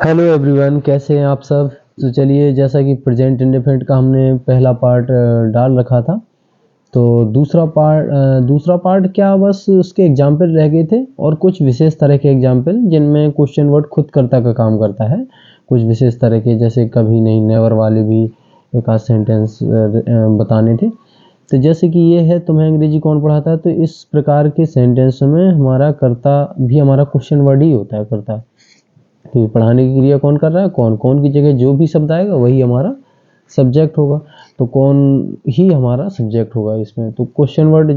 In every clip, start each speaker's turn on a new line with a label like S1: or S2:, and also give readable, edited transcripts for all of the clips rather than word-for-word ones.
S1: Hello everyone, कैसे हैं आप सब। तो चलिए, जैसा कि प्रेजेंट इंडेफिनिट का हमने पहला पार्ट डाल रखा था, तो दूसरा पार्ट क्या, बस उसके एग्जाम्पल रह गए थे और कुछ विशेष तरह के एग्जाम्पल जिनमें क्वेश्चन वर्ड खुद कर्ता का काम करता है। कुछ विशेष तरह के, जैसे कभी नहीं, नेवर वाले भी एक आध सेंटेंस बताने थे। तो जैसे कि ये है, तुम्हें अंग्रेजी कौन पढ़ाता है, तो इस प्रकार के सेंटेंस में हमारा कर्ता भी हमारा क्वेश्चन वर्ड ही होता है, कर्ता। तो पढ़ाने की क्रिया कौन कर रहा है, कौन कौन की जगह जो भी शब्द आएगा वही हमारा सब्जेक्ट होगा। तो कौन ही हमारा सब्जेक्ट होगा इसमें। तो क्वेश्चन वर्ड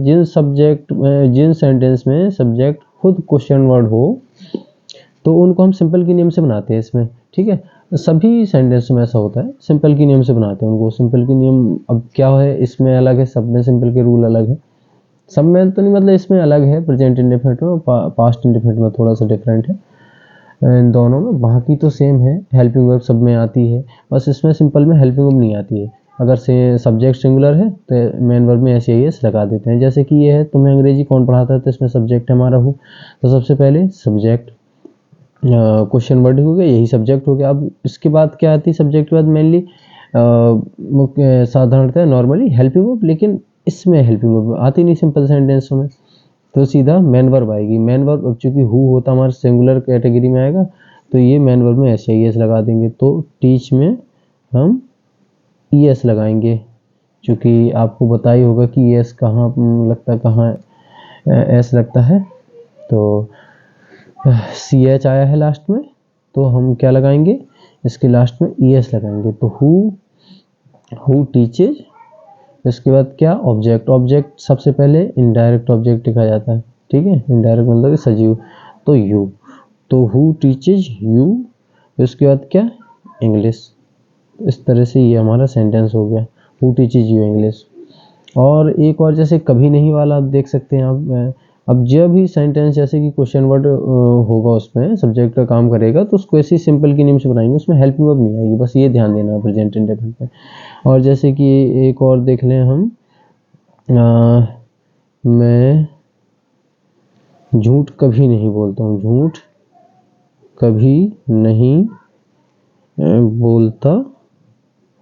S1: जिन सेंटेंस में सब्जेक्ट खुद क्वेश्चन वर्ड हो, तो उनको हम सिंपल के नियम से बनाते हैं इसमें। ठीक है, सभी सेंटेंस में ऐसा होता है, सिंपल के नियम से बनाते हैं उनको। सिंपल के नियम अब क्या है, इसमें अलग है, सब में सिंपल के रूल अलग है। सब में तो नहीं, मतलब इसमें अलग है, प्रेजेंट इंडेफिनिट में, पास्ट इंडेफिनिट में थोड़ा सा डिफरेंट है इन दोनों में। बाकी तो सेम है, हेल्पिंग वर्ब सब में आती है, बस इसमें सिंपल में हेल्पिंग वर्ब नहीं आती है। अगर से सब्जेक्ट सिंगुलर है तो मेन वर्ब में एस लगा देते हैं। जैसे कि ये है, तुम्हें अंग्रेजी कौन पढ़ाता है, तो इसमें सब्जेक्ट हमारा हूँ। तो सबसे पहले सब्जेक्ट क्वेश्चन वर्ड हो गया, यही सब्जेक्ट हो गया। अब इसके बाद क्या आती है, सब्जेक्ट के बाद मेनली साधारणतः नॉर्मली हेल्पिंग वर्ब, लेकिन इसमें हेल्पिंग वर्ब आती नहीं सिंपल सेंटेंसों में, तो सीधा मेन वर्ब आएगी। मेन वर्ब अब चूंकि हु होता हमारे सिंगुलर कैटेगरी में आएगा, तो ये मेन वर्ब में एस लगा देंगे। तो टीच में हम एस लगाएंगे, क्योंकि आपको पता ही होगा कि एस कहाँ लगता है, कहाँ एस लगता है। तो सी एच आया है लास्ट में, तो हम क्या लगाएंगे, इसके लास्ट में एस लगाएंगे। तो हु टीचेज, इसके बाद क्या, ऑब्जेक्ट सबसे पहले इनडायरेक्ट ऑब्जेक्ट लिखा जाता है। ठीक है, इनडायरेक्ट मतलब सजीव, तो यू, तो हु टीचेज यू। इसके बाद क्या, इंग्लिश। इस तरह से ये हमारा सेंटेंस हो गया, हु टीचेज यू इंग्लिश। और एक और, जैसे कभी नहीं वाला आप देख सकते हैं आप। अब जब भी सेंटेंस जैसे कि क्वेश्चन वर्ड होगा, उसमें सब्जेक्ट का काम करेगा, तो उसको ऐसे सिंपल के नियम से बनाएंगे, उसमें हेल्पिंग वर्ब नहीं आएगी, बस ये ध्यान देना है प्रेजेंट इंडेफिनिट में। और जैसे कि एक और देख लें हम, मैं झूठ कभी नहीं बोलता हूँ, झूठ कभी नहीं बोलता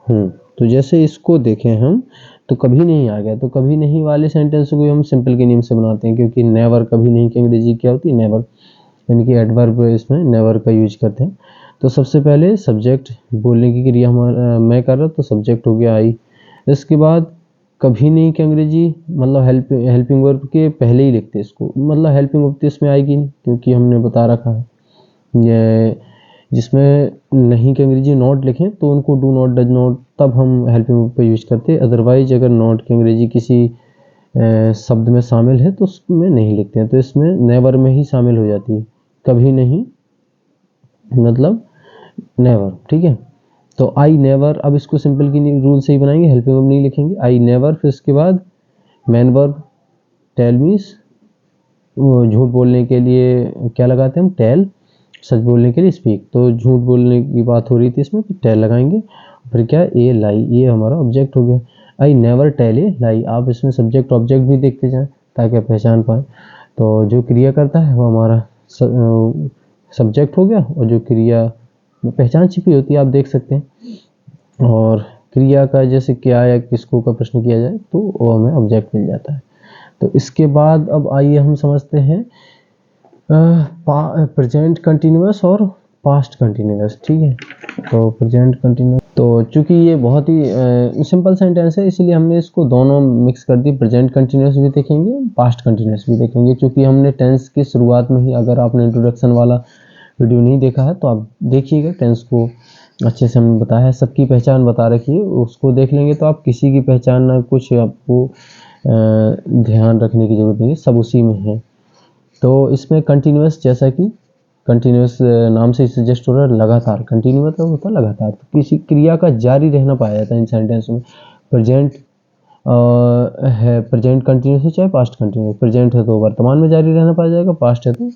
S1: हूँ। तो जैसे इसको देखें हम, तो कभी नहीं आ गया, तो कभी नहीं वाले सेंटेंस को हम सिंपल के नियम से बनाते हैं, क्योंकि नेवर, कभी नहीं की अंग्रेजी क्या होती है, नेवर, यानी कि एडवर्ब इसमें नेवर का यूज करते हैं। तो सबसे पहले सब्जेक्ट, बोलने की क्रिया हमारा मैं कर रहा, तो सब्जेक्ट हो गया आई। इसके बाद कभी नहीं की अंग्रेजी, मतलब हेल्पिंग वर्ब के पहले ही लिखते हैं इसको, मतलब हेल्पिंग वर्ब तो इसमें आएगी नहीं, क्योंकि हमने बता रखा है ये, जिसमें नहीं की अंग्रेजी नॉट लिखें तो उनको डू नॉट, डज नॉट, तब हम हेल्पिंग वर्ब पे यूज करते हैं। अदरवाइज अगर नॉट की अंग्रेजी किसी शब्द में शामिल है तो उसमें नहीं लिखते हैं, तो इसमें नेवर में ही शामिल हो जाती है। कभी नहीं मतलब नेवर। ठीक है, तो आई नेवर, अब इसको सिंपल की रूल से ही बनाएंगे, हेल्पिंग वर्ब नहीं लिखेंगे, आई नेवर। फिर इसके बाद मेन वर्ब, टेल मीन्स झूठ बोलने के लिए क्या लगाते हैं हम, टेल। सच बोलने के लिए स्पीक, तो झूठ बोलने की बात हो रही थी इसमें, तो टेल लगाएंगे। फिर क्या, ए लाई, ये हमारा ऑब्जेक्ट हो गया। आई नेवर टेल ए लाई, आप इसमें सब्जेक्ट ऑब्जेक्ट भी देखते जाएं ताकि आप पहचान पाए। तो जो क्रिया करता है वो हमारा सब्जेक्ट हो गया, और जो क्रिया में पहचान छिपी होती है आप देख सकते हैं। और क्रिया का जैसे क्या या किसको का प्रश्न किया जाए तो वो हमें ऑब्जेक्ट मिल जाता है। तो इसके बाद अब आइए हम समझते हैं प्रेजेंट कंटिन्यूअस और पास्ट कंटिन्यूअस। ठीक है, तो प्रेजेंट कंटिन्यूअस, तो चूंकि ये बहुत ही सिंपल सेंटेंस है, इसलिए हमने इसको दोनों मिक्स कर दी, प्रेजेंट कंटिन्यूअस भी देखेंगे, पास्ट कंटिन्यूअस भी देखेंगे। चूंकि हमने टेंस की शुरुआत में ही, अगर आपने इंट्रोडक्शन वाला वीडियो नहीं देखा है तो आप देखिएगा, टेंस को अच्छे से हमने बताया है, सबकी पहचान बता रखी है, उसको देख लेंगे तो आप किसी की पहचान ना कुछ आपको ध्यान रखने की जरूरत नहीं है, सब उसी में है। तो इसमें कंटिन्यूअस, जैसा कि कंटिन्यूअस नाम से सजेस्ट हो रहा है, लगातार, कंटिन्यू मतलब होता है लगातार, तो किसी क्रिया का जारी रहना पाया जाता है इन सेंटेंस में। प्रेजेंट है, प्रेजेंट कंटिन्यूअस है चाहे पास्ट कंटिन्यूअस, प्रेजेंट है तो वर्तमान में जारी रहना पाया जाएगा, पास्ट है तो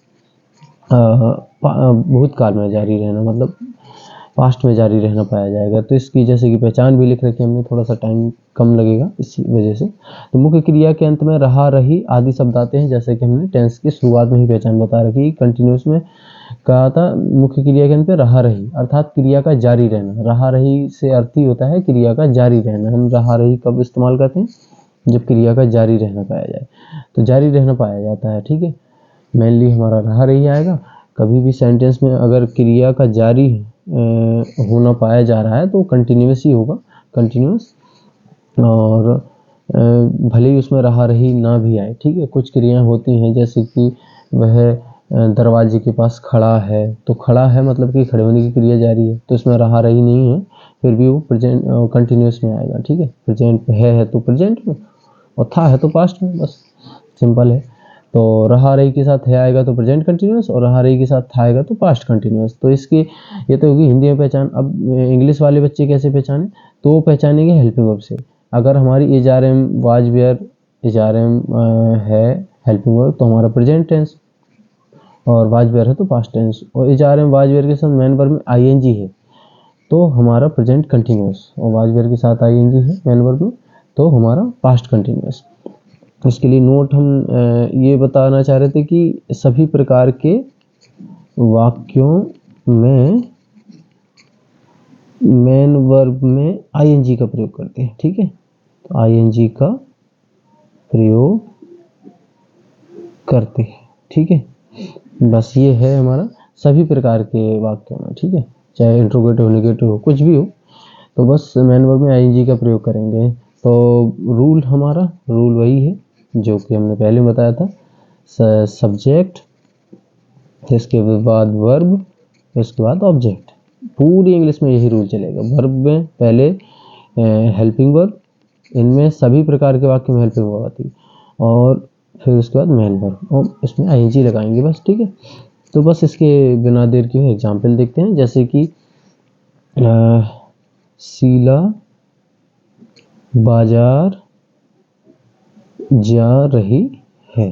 S1: भूतकाल में जारी रहना, मतलब पास्ट में जारी रहना पाया जाएगा। तो इसकी जैसे कि पहचान भी लिख रखी है हमने, थोड़ा सा टाइम कम लगेगा इसी वजह से। तो मुख्य क्रिया के अंत में रहा, रही आदि शब्द आते हैं, जैसे कि हमने टेंस की शुरुआत में ही पहचान बता रखी। कंटिन्यूस में कहा था मुख्य क्रिया के अंत पे रहा रही, अर्थात क्रिया का जारी रहना। रहा रही से अर्थ ही होता है क्रिया का जारी रहना। हम रहा रही कब इस्तेमाल करते हैं? जब क्रिया का जारी रहना पाया जाए, तो जारी रहना पाया जाता है, ठीक है। मेनली हमारा रहा रही आएगा। कभी भी सेंटेंस में अगर क्रिया का जारी होना पाया जा रहा है तो कंटिन्यूअस ही होगा, कंटिन्यूअस। और भले ही उसमें रहा रही ना भी आए, ठीक है। कुछ क्रियाएं होती हैं जैसे कि वह दरवाजे के पास खड़ा है, तो खड़ा है मतलब कि खड़े होने की क्रिया जारी है, तो इसमें रहा रही नहीं है, फिर भी वो प्रेजेंट कंटिन्यूअस में आएगा, ठीक है। प्रेजेंट है तो प्रेजेंट में, और था है तो पास्ट में, बस सिंपल है। तो रहा रही के साथ है आएगा तो प्रेजेंट कंटिन्यूअस, और रहा रही के साथ था आएगा तो पास्ट कंटिन्यूअस। तो इसकी ये तो होगी हिंदी में पहचान। अब इंग्लिश वाले बच्चे कैसे पहचाने? तो वो पहचानेंगे हेल्पिंग वर्ब से। अगर हमारी is are am was were is are am है हेल्पिंग वर्ब, तो हमारा प्रेजेंट टेंस, और वाज वेयर है तो पास्ट टेंस, और is are am was were के साथ मेन वर्ब में आईएनजी है तो हमारा प्रेजेंट कंटिन्यूअस, और वाज वेयर के साथ आईएनजी है मेन वर्ब में तो हमारा पास्ट कंटिन्यूअस। इसके लिए नोट हम ये बताना चाह रहे थे कि सभी प्रकार के वाक्यों में मेन वर्ब में आईएनजी का प्रयोग करते हैं, ठीक है। तो आईएनजी का प्रयोग करते हैं, ठीक है। बस ये है हमारा सभी प्रकार के वाक्यों में, ठीक है, चाहे इंट्रोगेटिव नेगेटिव हो, कुछ भी हो, तो बस मेन वर्ब में आईएनजी का प्रयोग करेंगे। तो रूल हमारा रूल वही है जो कि हमने पहले बताया था, सब्जेक्ट, इसके बाद वर्ब, उसके बाद ऑब्जेक्ट। पूरी इंग्लिश में यही रूल चलेगा। वर्ब में पहले हेल्पिंग वर्ब, इनमें सभी प्रकार के वाक्य में हेल्पिंग वर्ब आती है, और फिर उसके बाद मेन वर्ब, और इसमें आईएनजी लगाएंगे बस, ठीक है। तो बस इसके बिना देर के एग्जाम्पल देखते हैं, जैसे कि शीला बाजार जा रही है,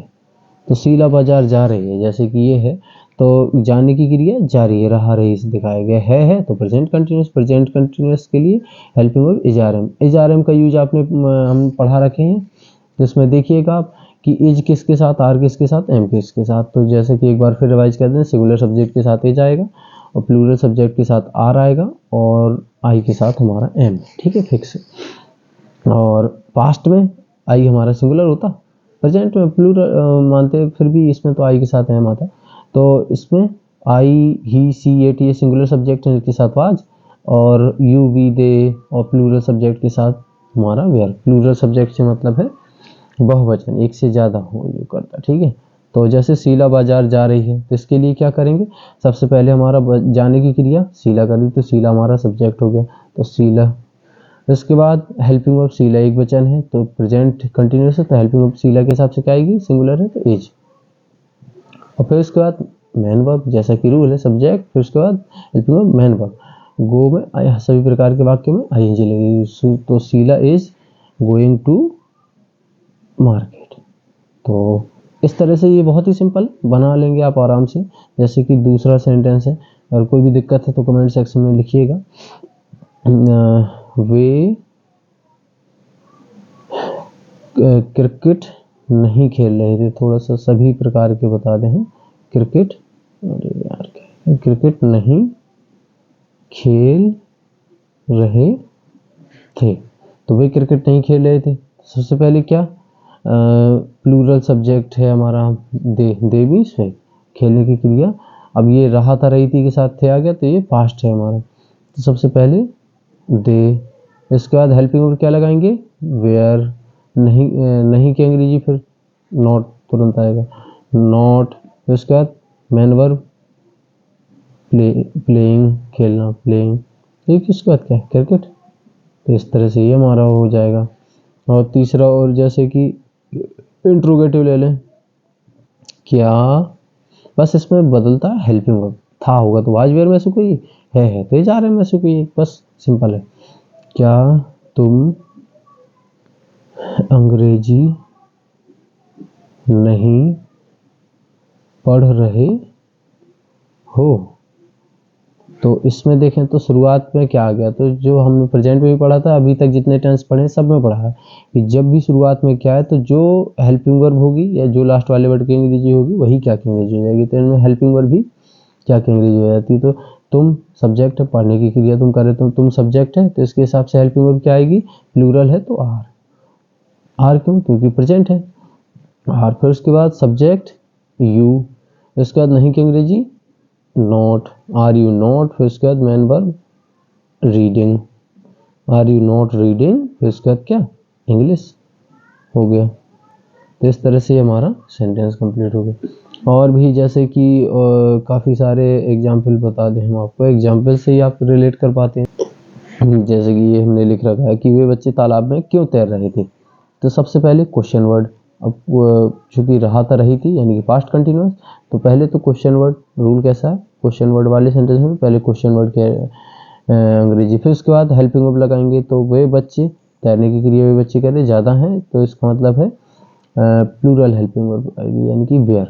S1: तो शीला बाजार जा रही है, जैसे कि ये है तो जाने की क्रिया जारी है, रहा रही से दिखाया गया है तो प्रेजेंट कंटिन्यूअस। प्रेजेंट कंटिन्यूअस के लिए helping verb is are am. Is are am का यूज आपने हम पढ़ा रखे हैं, जिसमें देखिएगा आप कि इज किसके साथ, आर किसके साथ, एम किसके साथ। तो जैसे कि एक बार फिर रिवाइज कर दें, सिंगुलर सब्जेक्ट के साथ इज आएगा, और प्लूरल सब्जेक्ट के साथ आर आएगा, और आई के साथ हमारा एम, ठीक है, फिक्स। और पास्ट में आई हमारा सिंगुलर होता, प्रेजेंट में प्लूरल मानते, फिर भी इसमें तो आई के साथ एम आता। तो इसमें आई, ही, सी, एट ये सिंगुलर सब्जेक्ट है, इसके साथ वाज, और यू, वी, दे, और प्लूरल सब्जेक्ट के साथ हमारा वेयर। प्लूरल सब्जेक्ट से मतलब है बहुवचन, एक से ज़्यादा हो जो करता, ठीक है। तो जैसे शीला बाजार जा रही है, तो इसके लिए क्या करेंगे? सबसे पहले हमारा जाने की क्रिया शीला करी, तो शीला हमारा सब्जेक्ट हो गया, तो शीला। इसके बाद हेल्पिंग वर्ब शीला एक वचन है तो प्रेजेंट कंटिन्यूअस है, तो हेल्पिंग वर्ब शीला के हिसाब से क्या आएगी? सिंगुलर है तो इज। और फिर उसके बाद मेन वर्ब, जैसा कि रूल है सब्जेक्ट, फिर उसके बाद helping verb main verb. Go में सभी प्रकार के वाक्यों में आईएनजी लगेगी, तो Sheela is going to market. तो इस तरह से ये बहुत ही सिंपल बना लेंगे आप आराम से। जैसे कि दूसरा सेंटेंस है, अगर कोई भी दिक्कत है तो कमेंट सेक्शन में लिखिएगा। वे क्रिकेट नहीं खेल रहे थे, थोड़ा सा सभी प्रकार के बता दें हम। क्रिकेट, अरे यार क्रिकेट नहीं खेल रहे थे, तो वे क्रिकेट नहीं खेल रहे थे। सबसे पहले क्या, प्लूरल सब्जेक्ट है हमारा दे मीन्स है खेलने की क्रिया। अब ये रहा था रही थी के साथ थे आ गया, तो ये पास्ट है हमारा। तो सबसे पहले दे, इसके बाद हेल्पिंग वर्ब क्या लगाएंगे? वेयर। नहीं नहीं की अंग्रेजी फिर नॉट तुरंत आएगा, नॉट। फिर उसके बाद मेन वर्ब प्लेइंग, खेलना, प्लेइंग। ठीक, इसके बाद क्या? क्रिकेट। तो इस तरह से ये हमारा हो जाएगा। और तीसरा, और जैसे कि इंट्रोगेटिव ले लें, क्या, बस इसमें बदलता है हेल्पिंग वर्ब, था होगा तो वाज वेयर में से कोई, है तो जा रहे में से कोई, बस सिंपल है। क्या तुम अंग्रेजी नहीं पढ़ रहे हो? तो इसमें देखें तो शुरुआत में क्या आ गया, तो जो हमने प्रेजेंट में भी पढ़ा था, अभी तक जितने टेंस पढ़े सब में पढ़ा है कि जब भी शुरुआत में क्या है तो जो हेल्पिंग वर्ब होगी या जो लास्ट वाले वर्ड की अंग्रेजी होगी वही क्या की अंग्रेजी हो जाएगी। तो इनमें हेल्पिंग वर्ब भी क्या क्या अंग्रेजी हो जाती है। तो तुम सब्जेक्ट है, पढ़ने की क्रिया तुम कर रहे हो, तुम सब्जेक्ट है, तो इसके हिसाब से हेल्पिंग वर्ब क्या आएगी, प्लूरल है तो आर। आर क्यों, क्योंकि प्रेजेंट है आर। फिर उसके बाद सब्जेक्ट यू, इसके बाद नहीं की अंग्रेजी नॉट, आर यू नॉट। फिर उसके बाद main verb reading, are you not reading. फिर उसके बाद क्या, इंग्लिश हो गया। तो इस तरह से हमारा सेंटेंस कंप्लीट हो गया। और भी जैसे कि काफ़ी सारे एग्जाम्पल बता दें हम आपको, एग्जाम्पल से ही आप रिलेट कर पाते हैं। जैसे कि ये हमने लिख रखा है कि वे बच्चे तालाब में क्यों तैर रहे थे। तो सबसे पहले क्वेश्चन वर्ड, अब चूंकि रहा था रही थी यानी कि पास्ट कंटिन्यूअस, तो पहले तो क्वेश्चन वर्ड रूल कैसा है, क्वेश्चन वर्ड वाले सेंटेंस में पहले क्वेश्चन वर्ड के अंग्रेजी, फिर उसके बाद हेल्पिंग वर्ब लगाएंगे। तो वे बच्चे, तैरने की क्रिया वे बच्चे कहते ज़्यादा हैं, तो इसका मतलब है प्लूरल हेल्पिंग वर्ब आएगी यानी कि वेयर।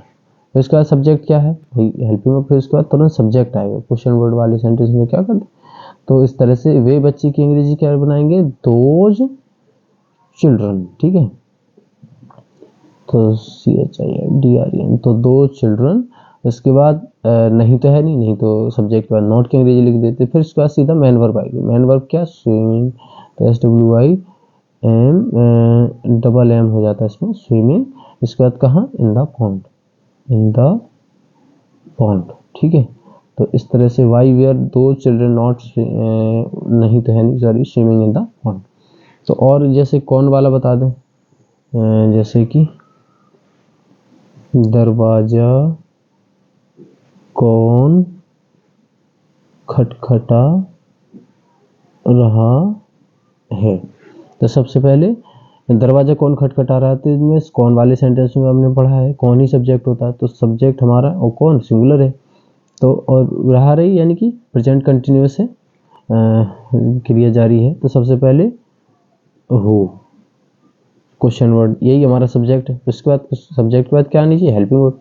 S1: फिर उसके बाद सब्जेक्ट क्या है, हेल्पिंग वर्ब, फिर उसके बाद तुरंत सब्जेक्ट आएगा क्वेश्चन वर्ड वाले सेंटेंस में क्या करते। तो इस तरह से वे बच्चे की अंग्रेजी क्या बनाएंगे, दोज चिल्ड्रन। ठीक है, तो CHILDREN, तो दो चिल्ड्रन। इसके बाद नहीं तो है नहीं तो सब्जेक्ट के बाद नॉट की अंग्रेजी लिख देते। फिर उसके बाद सीधा मैन वर्ब आएगी। मैन वर्ब क्या, स्विमिंग, तो SWIM डबल M हो जाता है इसमें, स्विमिंग। इसके बाद कहाँ, in the pond, in the pond. ठीक है, तो इस तरह से वाई वेयर दो चिल्ड्रन नॉट, नहीं तो है नहीं sorry, swimming in the pond. तो और जैसे कौन वाला बता दें, जैसे कि दरवाजा कौन खटखटा रहा है। तो सबसे पहले दरवाजा कौन खटखटा रहा है, तो इसमें कौन वाले सेंटेंस में हमने पढ़ा है कौन ही सब्जेक्ट होता है, तो सब्जेक्ट हमारा और कौन सिंगुलर है। तो और रहा रही यानी कि प्रेजेंट कंटिन्यूअस है, क्रिया जारी है। तो सबसे पहले हु, क्वेश्चन वर्ड, यही हमारा सब्जेक्ट है। उसके बाद सब्जेक्ट के बाद क्या आनी चाहिए, हेल्पिंग वर्ब।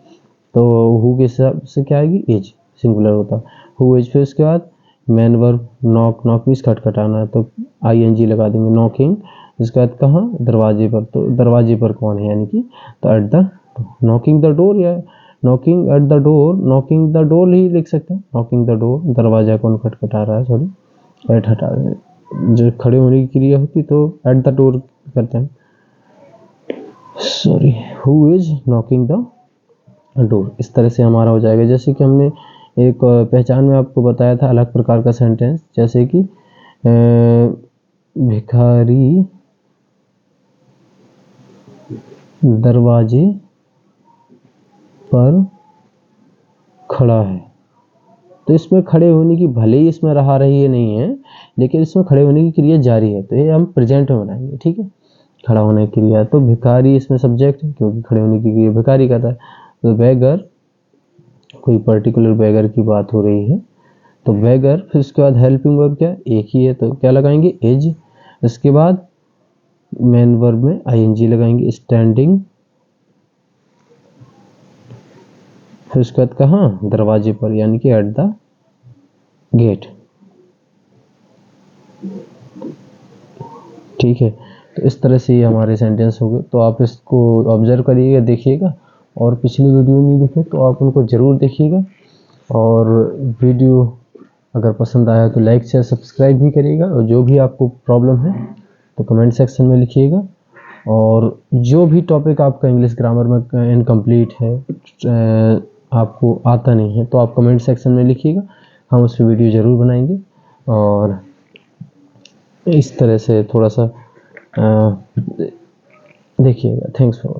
S1: तो हु के हिसाब से क्या आएगी, इज, सिंगुलर होता हु इज। फिर उसके बाद main verb knock, knock means खटखटाना है, तो ING लगा देंगे, नॉकिंग। इसके बाद कहाँ, दरवाजे पर, तो दरवाजे पर कौन है यानी कि, तो at the, knocking the door या knocking at the door, knocking the door ही लिख सकते हैं, नॉकिंग द डोर। दरवाजा कौन खटखटा रहा है, सॉरी एट हटा, जो खड़े होने की क्रिया होती तो एट द डोर करते हैं, sorry, who is knocking the door. इस तरह से हमारा हो जाएगा। जैसे कि हमने एक पहचान में आपको बताया था अलग प्रकार का सेंटेंस, जैसे कि भिखारी दरवाजे पर खड़ा है। तो इसमें खड़े होने की, भले ही इसमें रहा रही है नहीं है, लेकिन इसमें खड़े होने की क्रिया जारी है, तो ये हम प्रेजेंट में बनाएंगे। ठीक है, खड़ा होने की क्रिया, तो भिखारी इसमें सब्जेक्ट है क्योंकि खड़े होने की क्रिया भिखारी कर रहा है। तो बेगर, कोई पर्टिकुलर बेगर की बात हो रही है, तो बेगर। फिर उसके बाद हेल्पिंग वर्ब क्या, एक ही है, तो क्या लगाएंगे, इज। इसके बाद मेन वर्ब में ING लगाएंगे, स्टैंडिंग। फिर उसके बाद कहाँ, दरवाजे पर यानी कि एट द गेट। ठीक है, तो इस तरह से ये हमारे सेंटेंस हो गए। तो आप इसको ऑब्जर्व करिएगा, देखिएगा, और पिछली वीडियो नहीं देखे तो आप उनको ज़रूर देखिएगा। और वीडियो अगर पसंद आया तो लाइक शेयर सब्सक्राइब भी करिएगा, और जो भी आपको प्रॉब्लम है तो कमेंट सेक्शन में लिखिएगा। और जो भी टॉपिक आपका इंग्लिश ग्रामर में इनकम्प्लीट है, आपको आता नहीं है, तो आप कमेंट सेक्शन में लिखिएगा, हम उस पर वीडियो ज़रूर बनाएंगे। और इस तरह से थोड़ा सा देखिएगा। Thanks for